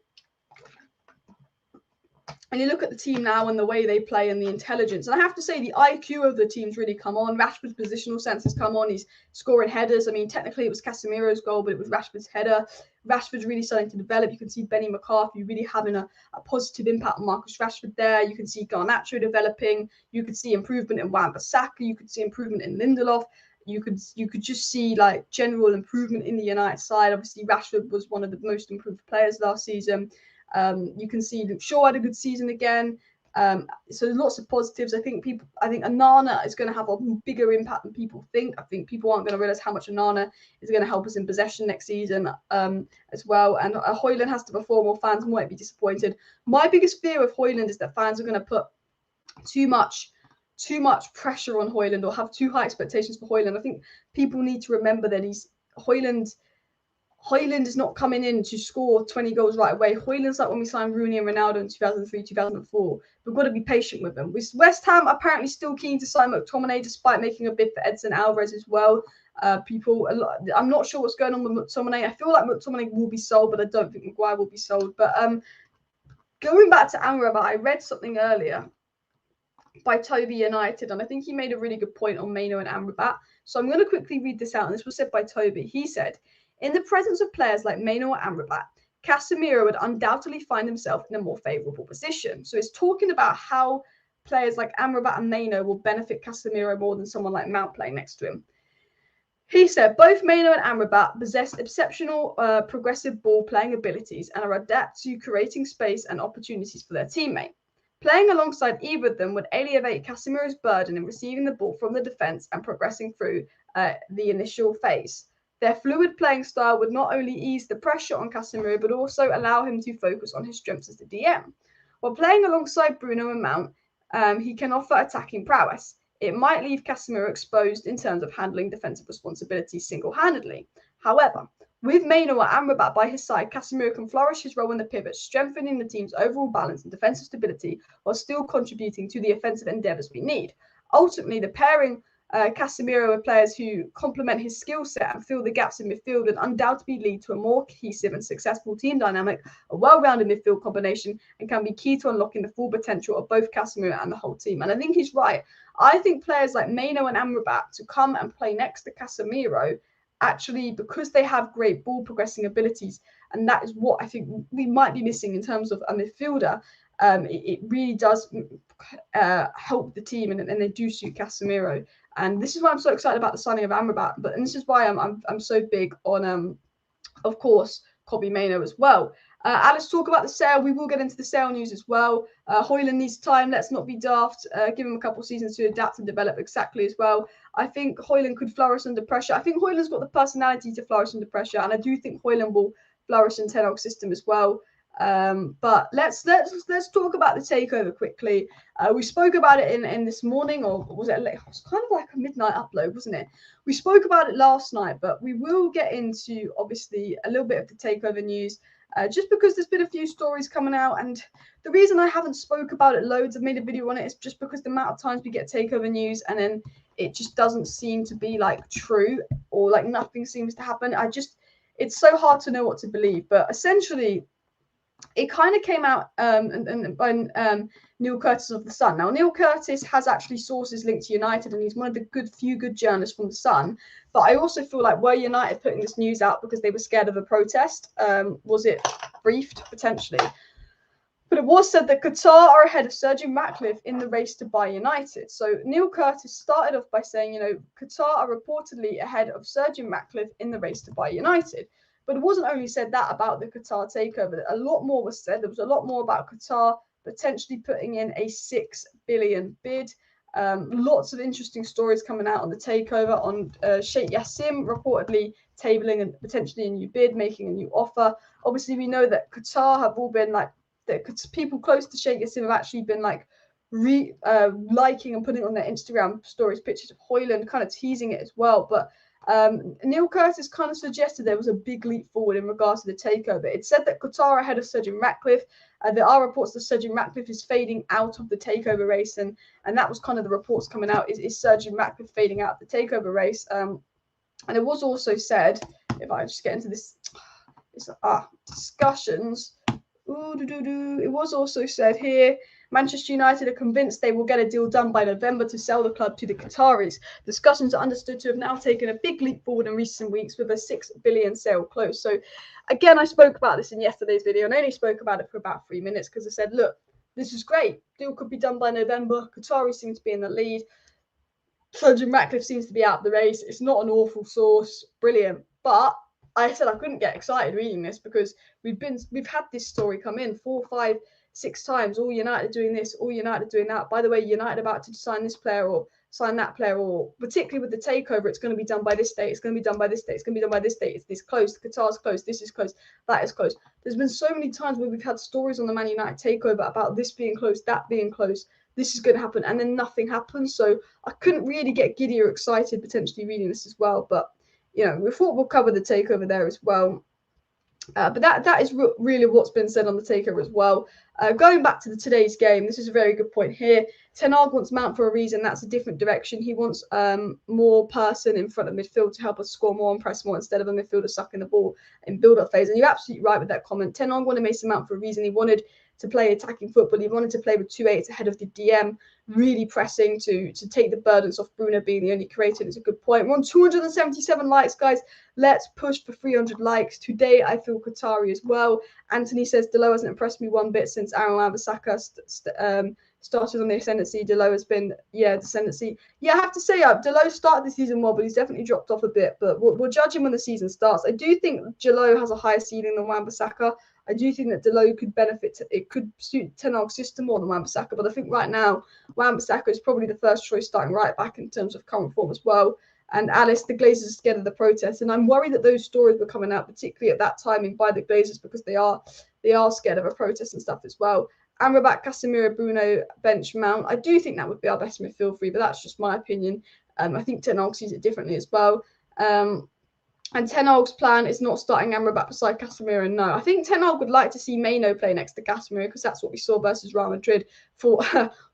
And you look at the team now and the way they play and the intelligence. And I have to say, the IQ of the team's really come on. Rashford's positional sense has come on. He's scoring headers. I mean, technically it was Casemiro's goal, but it was Rashford's header. Rashford's really starting to develop. You can see Benny McCarthy really having a positive impact on Marcus Rashford there. You can see Garnacho developing. You could see improvement in Wan-Bissaka. You could see improvement in Lindelof. You could just see like general improvement in the United side. Obviously, Rashford was one of the most improved players last season. You can see Luke Shaw had a good season again. So there's lots of positives. I think Onana is going to have a bigger impact than people think. I think people aren't going to realize how much Onana is going to help us in possession next season as well. And Hojlund has to perform, or fans might be disappointed. My biggest fear with Hojlund is that fans are going to put too much pressure on Hojlund or have too high expectations for Hojlund. I think people need to remember that Hojlund is not coming in to score 20 goals right away. Hojlund's like when we signed Rooney and Ronaldo in 2003, 2004. We've got to be patient with them. West Ham apparently still keen to sign McTominay despite making a bid for Edson Alvarez as well. I'm not sure what's going on with McTominay. I feel like McTominay will be sold, but I don't think Maguire will be sold. But going back to Amrabat, I read something earlier by Toby United, and I think he made a really good point on Maino and Amrabat. So I'm going to quickly read this out, and this was said by Toby. He said, in the presence of players like Maino or Amrabat, Casemiro would undoubtedly find himself in a more favourable position. So it's talking about how players like Amrabat and Maino will benefit Casemiro more than someone like Mount playing next to him. He said, both Maino and Amrabat possess exceptional progressive ball-playing abilities and are adept to creating space and opportunities for their teammate. Playing alongside either of them would alleviate Casemiro's burden in receiving the ball from the defence and progressing through the initial phase. Their fluid playing style would not only ease the pressure on Casemiro, but also allow him to focus on his strengths as the DM. While playing alongside Bruno and Mount, he can offer attacking prowess. It might leave Casemiro exposed in terms of handling defensive responsibilities single-handedly. However, with Maino or Amrabat by his side, Casemiro can flourish his role in the pivot, strengthening the team's overall balance and defensive stability while still contributing to the offensive endeavours we need. Ultimately, the pairing Casemiro with players who complement his skill set and fill the gaps in midfield would undoubtedly lead to a more cohesive and successful team dynamic, a well-rounded midfield combination, and can be key to unlocking the full potential of both Casemiro and the whole team. And I think he's right. I think players like Maino and Amrabat to come and play next to Casemiro, actually, because they have great ball progressing abilities, and that is what I think we might be missing in terms of a midfielder. It really does help the team, and they do suit Casemiro. And this is why I'm so excited about the signing of Amrabat. And this is why I'm so big on, of course, Kobbie Mainoo as well. Let's talk about the sale. We will get into the sale news as well. Hojlund needs time. Let's not be daft. Give him a couple of seasons to adapt and develop exactly as well. I think Hojlund could flourish under pressure. I think Hojlund's got the personality to flourish under pressure, and I do think Hojlund will flourish in Ten Hag's system as well. But let's talk about the takeover quickly. We spoke about it in this morning, or was it late? It was kind of like a midnight upload, wasn't it? We spoke about it last night, but we will get into obviously a little bit of the takeover news. Just because there's been a few stories coming out, and the reason I haven't spoke about it loads, I've made a video on it, is just because the amount of times we get takeover news and then it just doesn't seem to be like true, or like nothing seems to happen. It's so hard to know what to believe. But essentially, it kind of came out by Neil Curtis of The Sun. Now, Neil Curtis has actually sources linked to United, and he's one of the few good journalists from The Sun. But I also feel like, were United putting this news out because they were scared of a protest? Was it briefed? Potentially. But it was said that Qatar are ahead of Sir Jim Ratcliffe in the race to buy United. So Neil Curtis started off by saying, Qatar are reportedly ahead of Sir Jim Ratcliffe in the race to buy United. But it wasn't only said that about the Qatar takeover. A lot more was said. There was a lot more about Qatar potentially putting in a $6 billion bid. Lots of interesting stories coming out on the takeover, on Sheikh Yassim reportedly tabling and potentially a new bid, making a new offer. Obviously, we know that Qatar have all been like, that people close to Sheikh Yassim have actually been like liking and putting on their Instagram stories pictures of Hojlund, kind of teasing it as well. But Neil Curtis kind of suggested there was a big leap forward in regards to the takeover. It said that Qatar are ahead of Sir Jim Ratcliffe. There are reports that Sir Jim Ratcliffe is fading out of the takeover race, and that was kind of the reports coming out, is Sir Jim Ratcliffe fading out of the takeover race. And it was also said, if I just get into this, discussions. It was also said here, Manchester United are convinced they will get a deal done by November to sell the club to the Qataris. Discussions are understood to have now taken a big leap forward in recent weeks with a $6 billion sale close. So again, I spoke about this in yesterday's video, and I only spoke about it for about 3 minutes because I said, look, this is great. Deal could be done by November. Qataris seem to be in the lead. Sir Jim Ratcliffe seems to be out of the race. It's not an awful source. Brilliant. But I said I couldn't get excited reading this because we've had this story come in 4, 5, 6 times. All United doing this, all United doing that. By the way, United about to sign this player or sign that player, or particularly with the takeover, it's going to be done by this date. It's going to be done by this date. It's going to be done by this date. It's this close. Qatar's close. This is close. That is close. There's been so many times where we've had stories on the Man United takeover about this being close, that being close. This is going to happen, and then nothing happens. So I couldn't really get giddy or excited potentially reading this as well, but. We thought we'll cover the takeover there as well. But that is really what's been said on the takeover as well. Going back to today's game, this is a very good point here. Ten Hag wants Mount for a reason. That's a different direction. He wants more person in front of midfield to help us score more and press more instead of a midfielder sucking the ball in build-up phase. And you're absolutely right with that comment. Ten Hag wanted Mason Mount for a reason. He wanted to play attacking football. He wanted to play with 2-8s ahead of the DM, really pressing to take the burdens off Bruno being the only creator. It's a good point. We're on 277 likes, guys. Let's push for 300 likes. Today, I feel Qatari as well. Anthony says, Delo hasn't impressed me one bit since Aaron Wan-Bissaka started on the ascendancy. Delo has been, ascendancy. Yeah, I have to say, Delo started the season well, but he's definitely dropped off a bit. But we'll judge him when the season starts. I do think Delo has a higher ceiling than Wan-Bissaka. I do think that Delo could benefit. It could suit Ten Hag's system more than Wan-Bissaka. But I think right now, Wan-Bissaka is probably the first choice starting right back in terms of current form as well. And Alice, the Glazers are scared of the protests, and I'm worried that those stories were coming out, particularly at that timing, by the Glazers because they are scared of a protest and stuff as well. Amrabat, Casemiro, Bruno, bench, Mount. I do think that would be our best midfield three, but that's just my opinion. I think Ten Hag sees it differently as well. And Ten Hag's plan is not starting Amrabat beside Casemiro. No, I think Ten Hag would like to see Maino play next to Casemiro because that's what we saw versus Real Madrid for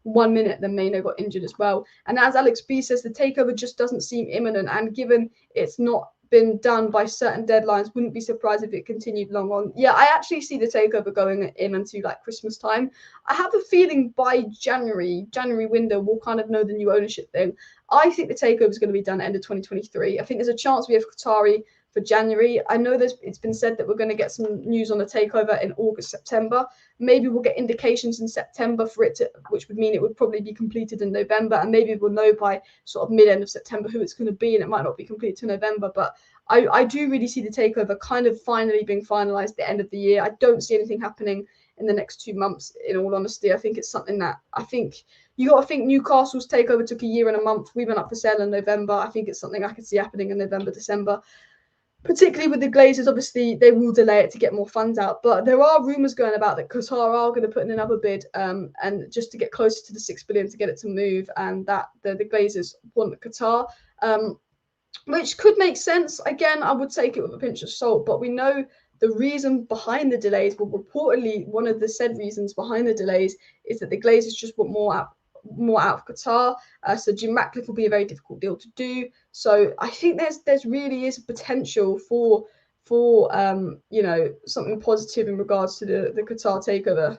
1 minute. Then Maino got injured as well. And as Alex B says, the takeover just doesn't seem imminent. And given it's not been done by certain deadlines, wouldn't be surprised if it continued long on. Yeah, I actually see the takeover going in until like Christmas time. I have a feeling by January window, we'll kind of know the new ownership thing. I think the takeover is going to be done at the end of 2023. I think there's a chance we have Qatari for January. I know it's been said that we're going to get some news on the takeover in August, September. Maybe we'll get indications in September for it to, which would mean it would probably be completed in November, and maybe we'll know by sort of mid-end of September who it's going to be, and it might not be completed to November. But I do really see the takeover kind of finally being finalised at the end of the year. I don't see anything happening in the next 2 months, in all honesty. I think it's something that you got to think Newcastle's takeover took a year and a month. We went up for sale in November. I think it's something I could see happening in November, December. Particularly with the Glazers, obviously, they will delay it to get more funds out. But there are rumours going about that Qatar are going to put in another bid and just to get closer to the 6 billion to get it to move, and that the Glazers want Qatar, which could make sense. Again, I would take it with a pinch of salt, but we know the reason behind the delays, well, reportedly, one of the said reasons behind the delays is that the Glazers just want more out of Qatar. So Jim Ratcliffe will be a very difficult deal to do. So I think there's really is a potential for something positive in regards to the Qatar takeover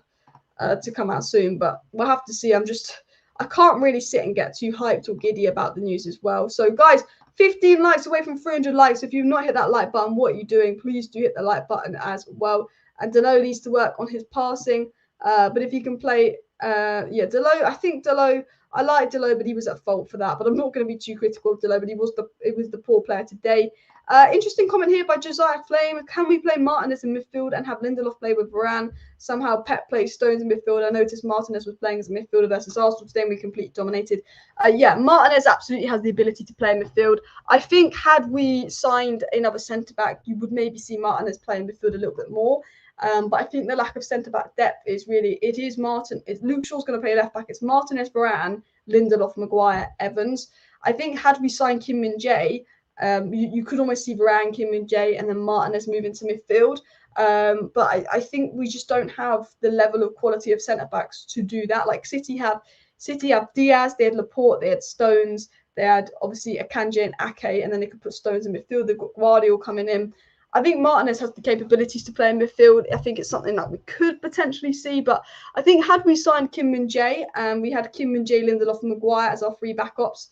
to come out soon. But we'll have to see. I can't really sit and get too hyped or giddy about the news as well. So guys, 15 likes away from 300 likes. If you've not hit that like button, what are you doing? Please do hit the like button as well. And Delo needs to work on his passing. But if you can play, Delo, I like Delo, but he was at fault for that. But I'm not going to be too critical of Delo, but it was the poor player today. Interesting comment here by Josiah Flame. Can we play Martinez in midfield and have Lindelof play with Varane? Somehow Pep plays Stones in midfield. I noticed Martinez was playing as a midfielder versus Arsenal today and we completely dominated. Martinez absolutely has the ability to play in midfield. I think had we signed another centre-back, you would maybe see Martinez play in midfield a little bit more. But I think the lack of centre-back depth is really, it is Luke Shaw's going to play left-back. It's Martinez, Varane, Lindelof, Maguire, Evans. I think had we signed Kim Min-jae, you could almost see Varane, Kim Min-jae, and then Martinez move into midfield. But I think we just don't have the level of quality of centre-backs to do that. Like City have Diaz, they had Laporte, they had Stones, they had obviously Akanji and Ake, and then they could put Stones in midfield. They've got Guardiola coming in. I think Martinez has the capabilities to play in midfield. I think it's something that we could potentially see. But I think had we signed Kim Min-jae and we had Kim Min-jae, Lindelof, and Maguire as our three backups,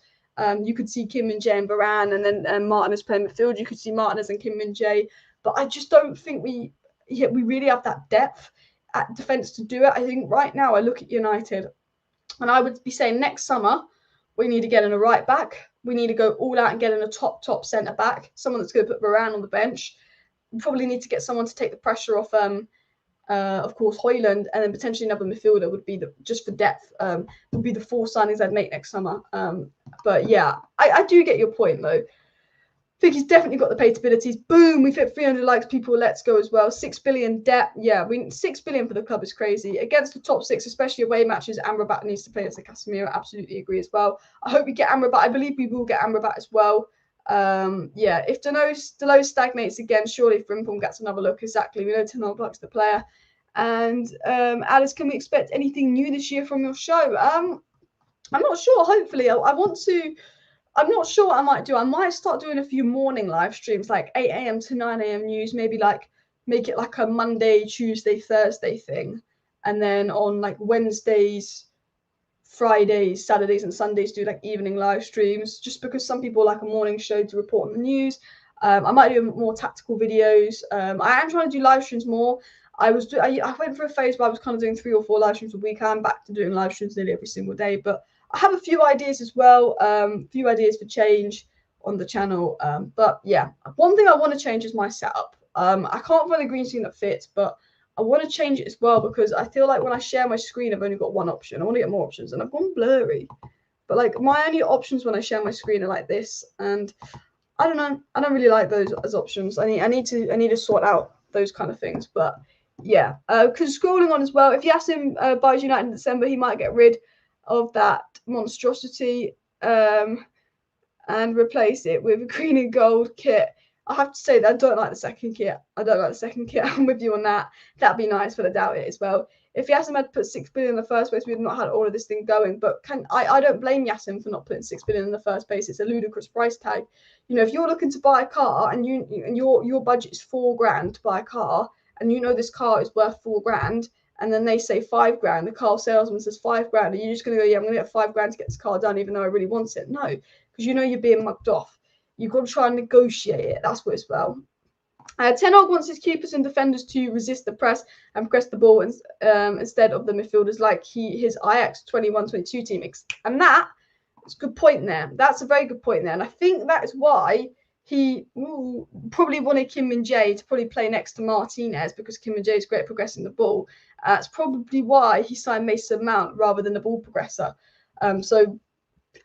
you could see Kim Min-jae and Varane, and then Martinez playing midfield. You could see Martinez and Kim Min-jae. But I just don't think we really have that depth at defence to do it. I think right now I look at United and I would be saying next summer we need to get in a right back. We need to go all out and get in a top centre back, someone that's going to put Varane on the bench. We probably need to get someone to take the pressure off, of course, Hojlund, and then potentially another midfielder would be just for depth, would be the 4 signings I'd make next summer. But yeah, I do get your point though. I think he's definitely got the capabilities. Boom, we've hit 300 likes, people. Let's go as well. 6 billion debt. Yeah, 6 billion for the club is crazy. Against the top 6, especially away matches, Amrabat needs to play as a Casemiro. Absolutely agree as well. I hope we get Amrabat. I believe we will get Amrabat as well. If Delo stagnates again, surely Frimpong gets another look. Exactly. We know Ten Hag likes the player. And Alice, can we expect anything new this year from your show? I'm not sure. Hopefully, I'm not sure what I might do. I might start doing a few morning live streams, like 8 a.m. to 9 a.m. news, maybe like make it like a Monday, Tuesday, Thursday thing. And then on like Wednesdays, Fridays, Saturdays, and Sundays do like evening live streams, just because some people like a morning show to report on the news. I might do more tactical videos. I am trying to do live streams more. I went for a phase where I was kind of doing 3 or 4 live streams a week. I'm back to doing live streams nearly every single day, but I have a few ideas as well, few ideas for change on the channel. But yeah, one thing I want to change is my setup. I can't find a green screen that fits, but I want to change it as well because I feel like when I share my screen, I've only got one option. I want to get more options, and I've gone blurry. But like my only options when I share my screen are like this, and I don't know. I don't really like those as options. I need to sort out those kind of things. But yeah, because scrolling on as well, if Yassim buys United in December, he might get rid of that monstrosity and replace it with a green and gold kit. I have to say that I don't like the second kit. I'm with you on that. That'd be nice, but I doubt it as well. If Yassim had put 6 billion in the first place, we'd not had all of this thing going. But I don't blame Yassim for not putting 6 billion in the first place. It's a ludicrous price tag. You know, if you're looking to buy a car and your budget is £4,000 to buy a car, and you know this car is worth £4,000, and then they say £5,000, the car salesman says £5,000, and you're just gonna go, yeah, I'm gonna get £5,000 to get this car done, even though I really want it. No, because you know you're being mugged off. You've got to try and negotiate it. That's what it's about. Ten Hag wants his keepers and defenders to resist the press and press the ball instead of the midfielders like his Ajax 21-22 team. And that is a good point there. That's a very good point there. And I think that is why he probably wanted Kim Min-jae to probably play next to Martinez, because Kim Min-jae is great at progressing the ball. That's probably why he signed Mason Mount rather than the ball progressor. So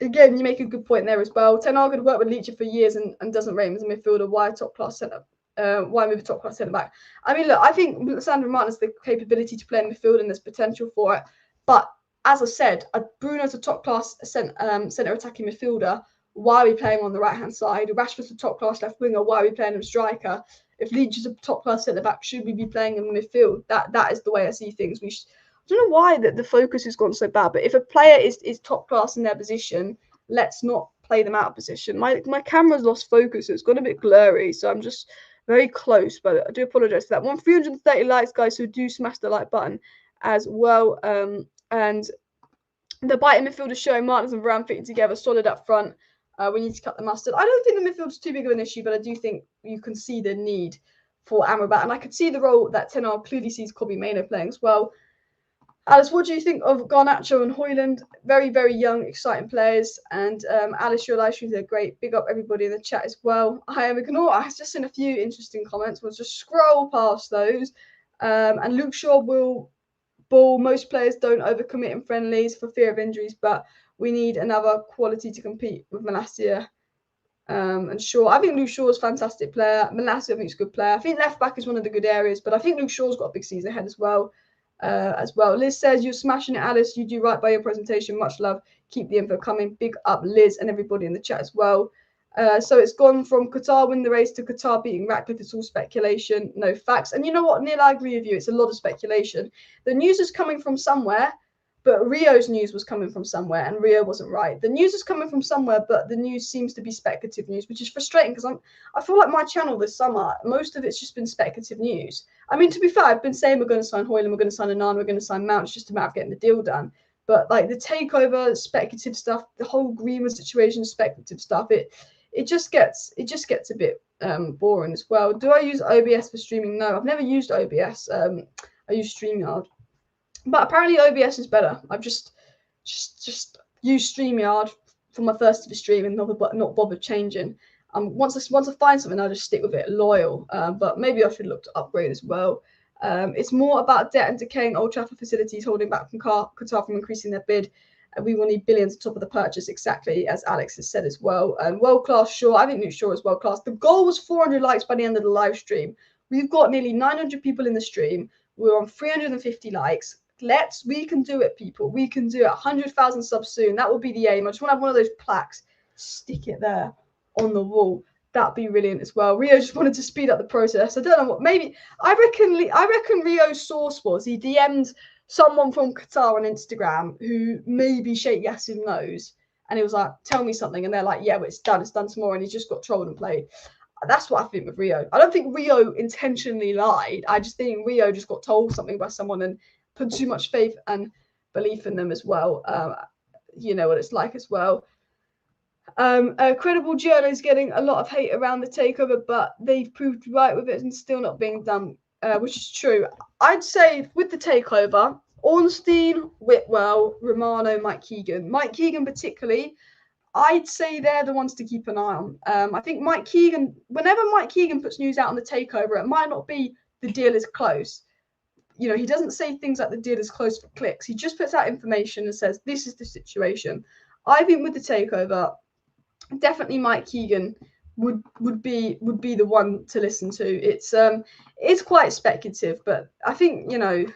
again, you make a good point there as well. Ten Hag had worked with Leach for years and doesn't rate him as a midfielder. Why top class centre? Why move a top class centre back? I mean, look, I think Sandro Martin has the capability to play in midfield and there's potential for it. But as I said, Bruno's a top class centre attacking midfielder. Why are we playing on the right hand side? Rashford's a top class left winger. Why are we playing him striker? If Leach is a top class centre back, should we be playing him in midfield? That is the way I see things. I don't know why the focus has gone so bad, but if a player is top class in their position, let's not play them out of position. My camera's lost focus, so it's got a bit blurry, so I'm just very close, but I do apologise for that. 330 likes, guys, so do smash the like button as well. And the biting midfield is showing Martins and Varane fitting together, solid up front. We need to cut the mustard. I don't think the midfield is too big of an issue, but I do think you can see the need for Amrabat, and I could see the role that Ten Hag clearly sees Kobbie Mainoo playing as well. Alice, what do you think of Garnacho and Hojlund? Very, very young, exciting players. And Alice, your live streams are great. Big up everybody in the chat as well. I am Ignore. I've just seen a few interesting comments. We'll just scroll past those. And Luke Shaw will ball. Most players don't overcommit in friendlies for fear of injuries, but we need another quality to compete with Malacia and Shaw. I think Luke Shaw is a fantastic player. Malacia, I think, is a good player. I think left back is one of the good areas, but I think Luke Shaw's got a big season ahead as well. Liz says, you're smashing it, Alice. You do right by your presentation. Much love. Keep the info coming. Big up, Liz, and everybody in the chat as well. So it's gone from Qatar win the race to Qatar beating Ratcliffe. It's all speculation, no facts. And you know what, Neil, I agree with you. It's a lot of speculation. The news is coming from somewhere, but Rio's news was coming from somewhere, and Rio wasn't right. The news is coming from somewhere, but the news seems to be speculative news, which is frustrating because I feel like my channel this summer, most of it's just been speculative news. I mean, to be fair, I've been saying we're going to sign Hojlund, we're going to sign Anand, we're going to sign Mount. It's just a matter of getting the deal done. But like the takeover, speculative stuff, the whole Greenwood situation, speculative stuff, it just gets a bit boring as well. Do I use OBS for streaming? No, I've never used OBS. I use StreamYard. But apparently OBS is better. I've just used StreamYard for my first ever stream and not bothered changing. Once I find something, I'll just stick with it, loyal. But maybe I should look to upgrade as well. It's more about debt and decaying Old Trafford facilities holding back from Qatar from increasing their bid. We will need billions on top of the purchase, exactly as Alex has said as well. And world-class Shaw, I think Luke Shaw is world-class. The goal was 400 likes by the end of the live stream. We've got nearly 900 people in the stream. We're on 350 likes. We can do it, people. We can do it. 100,000 subs soon. That will be the aim. I just want to have one of those plaques. Stick it there on the wall. That'd be brilliant as well. Rio just wanted to speed up the process. I don't know what. Maybe I reckon Rio's source was he DM'd someone from Qatar on Instagram who maybe Sheikh Yassin knows, and he was like, "Tell me something," and they're like, "Yeah, well, it's done tomorrow," and he's just got trolled and played. That's what I think with Rio. I don't think Rio intentionally lied. I just think Rio just got told something by someone and put too much faith and belief in them as well. You know what it's like as well. A credible journal is getting a lot of hate around the takeover, but they've proved right with it and still not being done, which is true. I'd say with the takeover, Ornstein, Whitwell, Romano, Mike Keegan particularly, I'd say they're the ones to keep an eye on. I think Mike Keegan, whenever Mike Keegan puts news out on the takeover, it might not be the deal is close. You know, he doesn't say things like the deal is close for clicks. He just puts out information and says, this is the situation. I think with the takeover, definitely Mike Keegan would be the one to listen to. It's quite speculative, but I think, you know,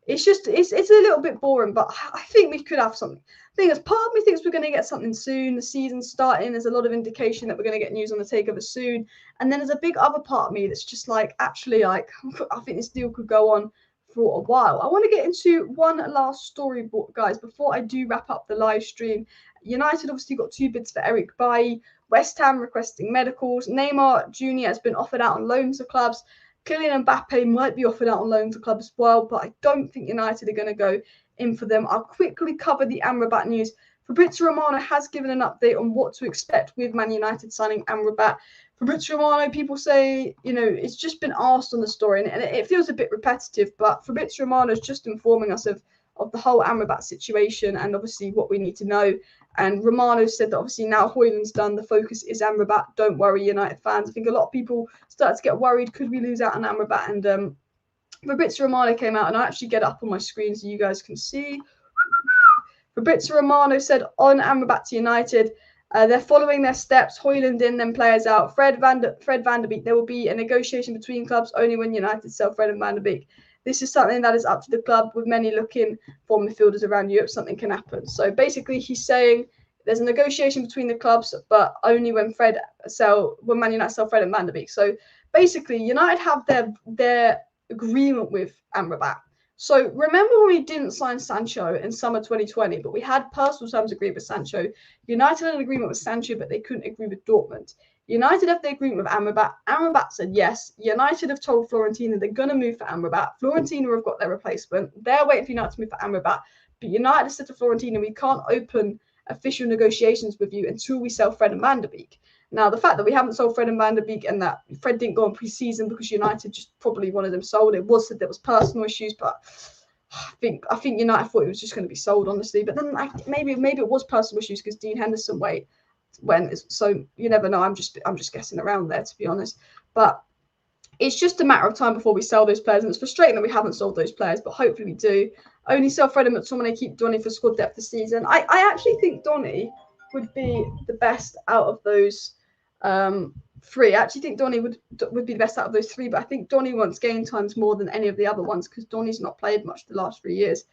it's a little bit boring, but I think we could have something. I think as part of me thinks we're going to get something soon. The season's starting. There's a lot of indication that we're going to get news on the takeover soon. And then there's a big other part of me that's just like, actually, like, I think this deal could go on for a while. I want to get into one last story, guys, before I do wrap up the live stream. United obviously got 2 bids for Eric Bailly. West Ham requesting medicals. Neymar Jr. has been offered out on loan to clubs. Kylian Mbappe might be offered out on loan to clubs as well, but I don't think United are going to go in for them. I'll quickly cover the Amrabat news. Fabrizio Romano has given an update on what to expect with Man United signing Amrabat. Fabrizio Romano, people say, you know, it's just been asked on the story, and it feels a bit repetitive, but Fabrizio Romano is just informing us of the whole Amrabat situation and obviously what we need to know. And Romano said that obviously now Hojlund's done, the focus is Amrabat. Don't worry, United fans. I think a lot of people started to get worried. Could we lose out on Amrabat? And Fabrizio Romano came out, and I actually get up on my screen so you guys can see. Fabrizio Romano said on Amrabat to United, they're following their steps. Hojlund in, then players out. Fred van der Beek. There will be a negotiation between clubs only when United sell Fred and Van der Beek. This is something that is up to the club. With many looking for midfielders around Europe, something can happen. So basically, he's saying there's a negotiation between the clubs, but only when Man United sell Fred and Van der Beek. So basically, United have their agreement with Amrabat. So remember when we didn't sign Sancho in summer 2020, but we had personal terms agreed with Sancho. United had an agreement with Sancho, but they couldn't agree with Dortmund. United have the agreement with Amrabat. Amrabat said yes. United have told Fiorentina they're going to move for Amrabat. Fiorentina have got their replacement. They're waiting for United to move for Amrabat. But United have said to Fiorentina, we can't open official negotiations with you until we sell Fred and Van der Beek. Now, the fact that we haven't sold Fred and Van der Beek and that Fred didn't go on pre-season because United just probably wanted them sold. It was said there was personal issues, but I think United thought it was just going to be sold, honestly. But then maybe it was personal issues because Dean Henderson went. So you never know. I'm just guessing around there, to be honest. But it's just a matter of time before we sell those players, and it's frustrating that we haven't sold those players. But hopefully we do. Only sell Fred and McTominay, keep Donny for squad depth this season. I actually think Donny would be the best out of those 3. I actually think Donny would be the best out of those 3, but I think Donny wants game times more than any of the other ones because Donny's not played much the last 3 years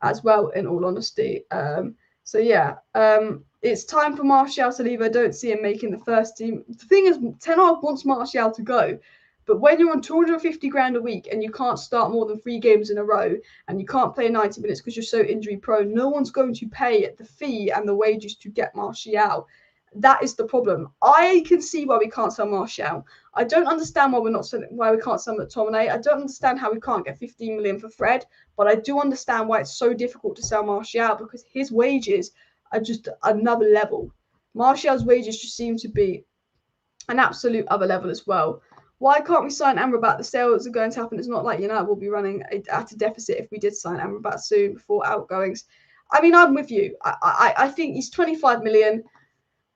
as well, in all honesty. So yeah, it's time for Martial to leave. I don't see him making the first team. The thing is, Ten Hag wants Martial to go, but when you're on 250 grand a week and you can't start more than 3 games in a row and you can't play 90 minutes because you're so injury prone, no one's going to pay the fee and the wages to get Martial. That is the problem. I can see why we can't sell Martial. I don't understand why we can't sell McTominay. I don't understand how we can't get 15 million for Fred, but I do understand why it's so difficult to sell Martial because his wages are just another level. Martial's wages just seem to be an absolute other level as well. Why can't we sign Amrabat? The sales are going to happen. It's not like United will be running at a deficit if we did sign Amrabat soon before outgoings. I mean, I'm with you. I think he's 25 million.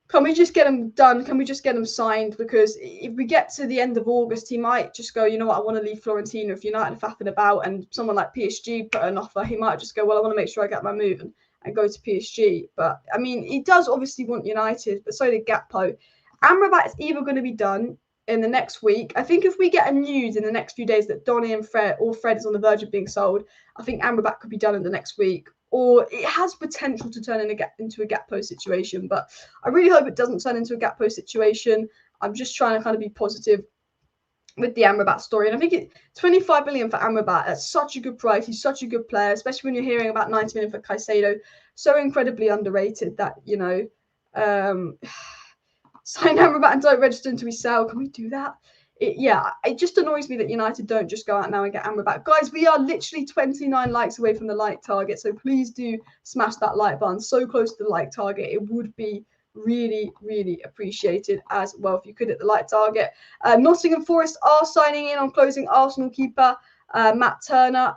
Can we just get him done? Can we just get him signed? Because if we get to the end of August, he might just go, you know what, I want to leave Fiorentina. If United are faffing about and someone like PSG put an offer, he might just go, well, I want to make sure I get my move and go to PSG. But, I mean, he does obviously want United, but so did Gakpo. Amrabat is either going to be done in the next week. I think if we get a news in the next few days that Donny and Fred is on the verge of being sold, I think Amrabat could be done in the next week. Or it has potential to turn into a Gakpo situation, but I really hope it doesn't turn into a Gakpo situation. I'm just trying to kind of be positive with the Amrabat story, and I think 25 million for Amrabat, that's such a good price. He's such a good player, especially when you're hearing about 90 million for Caicedo. So incredibly underrated that, you know, sign Amrabat and don't register until we sell. Can we do that? It just annoys me that United don't just go out now and get Amrabat. Guys, we are literally 29 likes away from the like target, so please do smash that like button. So close to the like target. It would be really, really appreciated as well if you could hit the like target. Nottingham Forest are signing in on closing Arsenal keeper Matt Turner.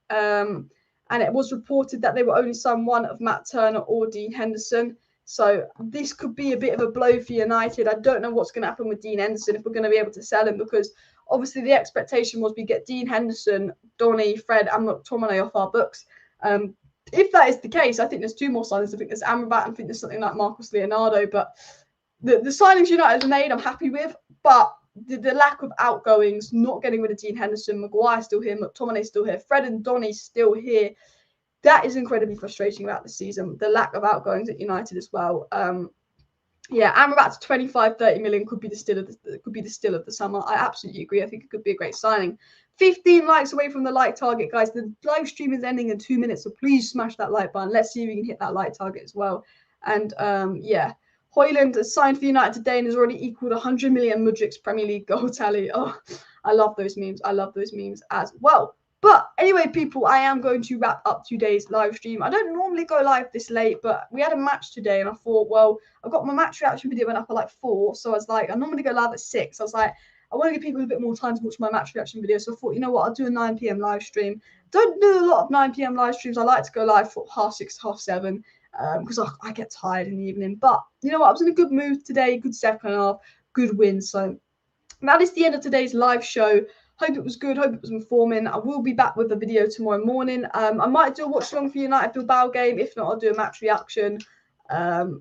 And it was reported that they will only sign one of Matt Turner or Dean Henderson. So this could be a bit of a blow for United. I don't know what's going to happen with Dean Henderson, if we're going to be able to sell him, because obviously the expectation was we get Dean Henderson, Donny, Fred and McTominay off our books. if that is the case, I think there's 2 more signings. I think there's Amrabat, and I think there's something like Marcos Leonardo. But the signings United have made, I'm happy with. But the lack of outgoings, not getting rid of Dean Henderson, Maguire still here, McTominay still here, Fred and Donny still here. That is incredibly frustrating about the season. The lack of outgoings at United as well. Yeah, Amrabat's 25-30 million could be the steal of the summer. I absolutely agree. I think it could be a great signing. 15 likes away from the like target, guys. The live stream is ending in 2 minutes, so please smash that like button. Let's see if we can hit that like target as well. And yeah, Hojlund has signed for United today and has already equaled 100 million Mudrik's Premier League goal tally. Oh, I love those memes. I love those memes as well. But anyway, people, I am going to wrap up today's live stream. I don't normally go live this late, but we had a match today, and I thought, well, I've got my match reaction video went up at like 4, so I was like, I normally go live at 6. I was like, I want to give people a bit more time to watch my match reaction video, so I thought, you know what, I'll do a 9 p.m. live stream. Don't do a lot of 9 p.m. live streams. I like to go live for 6:30, 7:30, because I get tired in the evening. But you know what, I was in a good mood today, good second half, good win. So that is the end of today's live show. Hope it was good. Hope it was informing. I will be back with a video tomorrow morning. I might do a watch along for United Bilbao game. If not, I'll do a match reaction.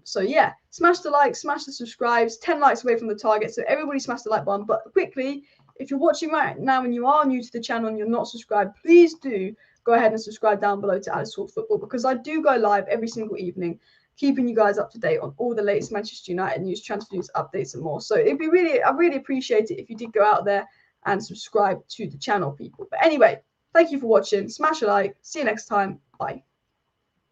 So yeah, smash the like, smash the subscribes. 10 likes away from the target. So everybody smash the like button. But quickly, if you're watching right now and you are new to the channel and you're not subscribed, please do go ahead and subscribe down below to Alice Talks Football, because I do go live every single evening, keeping you guys up to date on all the latest Manchester United news, transfer news, updates, and more. So it'd be I really appreciate it if you did go out there and subscribe to the channel, people. But anyway, thank you for watching. Smash a like. See you next time. Bye.